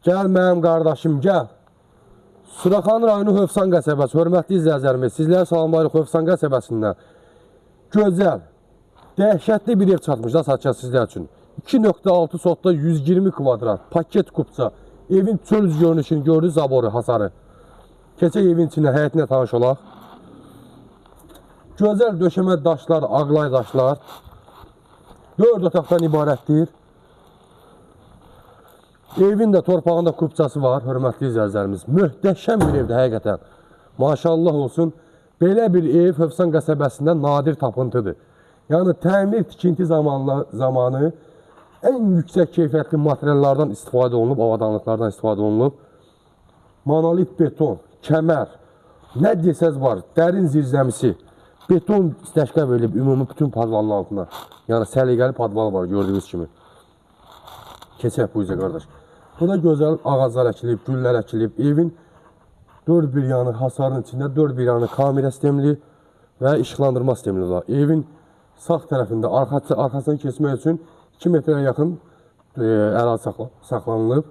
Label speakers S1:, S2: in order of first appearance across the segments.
S1: Gəl mənim qardaşım, gəl. Suraxanı rayonu Hövsan qəsəbəsi, hörmətli izləyicilərimiz, sizlərə salamlayırıq Hövsan qəsəbəsindən. Gözəl, dəhşətli bir ev çatmış da satacaq sizlər üçün. 2.6 sotda 120 kvadrat, paket kupça, evin çöl görünüşünü gördü, zaboru, hasarı. Keçək evin içində, həyətinə tanış olaq. Gözəl döşəmə daşlar, ağlay daşlar. 4 otaqdan ibarətdir. Evin də torpağında kupçası var, hörmətli izləyicilərimiz. Möhtəşəm bir evdir, həqiqətən. Maşallah olsun. Belə bir ev Hövsan qəsəbəsində nadir tapıntıdır. Yəni, təmir, tikinti zamanı ən yüksək keyfiyyətli materiallardan istifadə olunub, avadanlıqlardan istifadə olunub. Monolit beton, kəmər, nə desəz var, dərin zirzəmisi, beton istəşkə verilib ümumi bütün padvalın altına. Yəni, səliqəli padval var, gördüyünüz kimi. Keçək bu üzə, qardaş. Burada gözəl ağaclar əkilib, güllər əkilib. Evin 4 bir yanı hasarın içində, 4 bir yanı kamera sistemli və işıqlandırma sistemli var. Evin sağ tərəfində arxasından keçmək üçün 2 metrə yaxın ərazi saxlanılıb.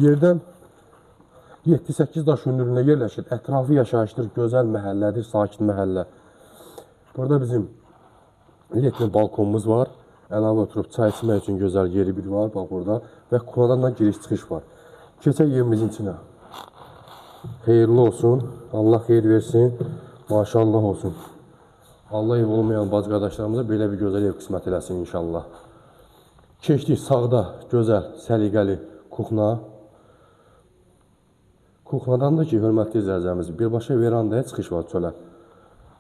S1: Yerdən 7-8 daş hündürlüyündə yerləşir. Ətrafı yaşayışdır, gözəl məhəllədir, sakin məhəllə. Burada bizim letni balkonumuz var. Əlavə oturub çay içmək üçün gözəl yeri bir var, bax burada. Və kunadan da giriş-çıxış var. Keçək evimizin içinə. Xeyirli olsun, Allah xeyir versin, maşallah olsun. Allah ev olmayan bacı qardaşlarımıza belə bir gözəl ev qismət eləsin inşallah. Keçdik sağda gözəl, səliqəli kuxna. Kuxnadan da ki, hörmətli izləyicilərimiz, birbaşa verandaya çıxış var çölə.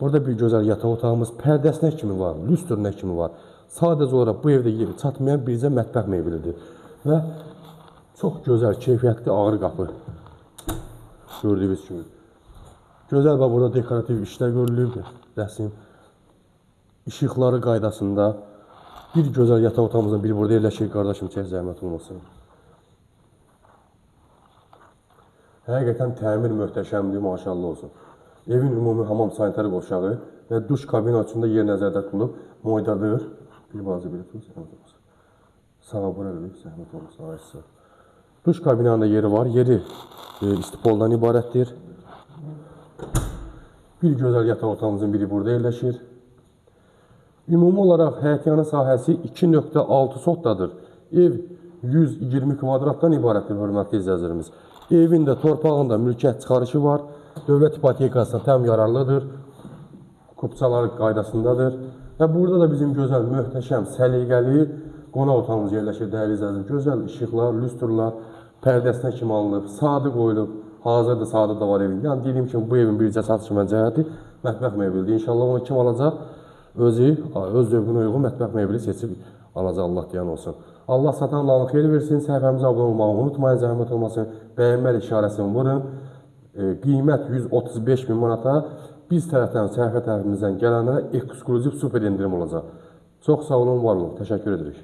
S1: Burada bir gözəl yataq otağımız, pərdəsinə kimi var, lüstrünə kimi var. Sadəcə olaraq bu evdə yeri çatmayan bircə mətbəx mebelidir. Və çox gözəl, keyfiyyətli ağır qapı. Gördüyünüz kimi. Gözəl və burada dekorativ işlər görülüb, rəsim. İşıqları qaydasında. Bir gözəl yataq otağımızın biri burada yerləşir, qardaşım, çək zəhmət olmasın. Həqiqətən təmir möhtəşəmdir, maşallah olsun. Evin ümumi hamam sanitar qovşağı və duş kabina içində yer nəzərdə tutulub, moydadır. Bir bazı belə tutulub, zəhmət olmasın. Sağa bura verib, zəhmət olmasın, ayısı. Duş kabinanın da yeri var, yeri istipoldan ibarətdir. Bir gözəl yataq otağımızın biri burada yerləşir. Ümumi olaraq həyətyanı sahəsi 2.6 sotdadır. Ev 120 kvadratdan ibarətdir, hörmətli izləyicilərimiz. Evin də torpağında mülkiyyət çıxarışı var. Dövlət ipotekasına tam yararlıdır. Kupçalar qaydasındadır. Və burada da bizim gözəl, möhtəşəm, səliqəli qonaq otağımız yerləşir, dəyərli izləyicilərimiz. Gözəl işıqlar, lüstrlar, pərdəsinə kimi alınıb, sadə qoyulub. Hazırda sadə da var evin. Yəni, dediyim kimi, bu evin bircə satışma cəhəti mətbəx mebelidir. İnşallah onu kim alacaq? Öz zövqünə uyğun mətbəx mebeli seçib alacaq, Allah deyən olsun. Allah satanlarını xeyir versin, səhifəmizə abunə olmağı unutmayın, zəhmət olmasın. Bəyənməli işarəsini vurun. Qiymət 135 min manata. Biz tərəfdən, səhifə tərəfimizdən gələnlərə ekskluziv super indirim olacaq. Çox sağ olun, var olun. Təşəkkür edirik.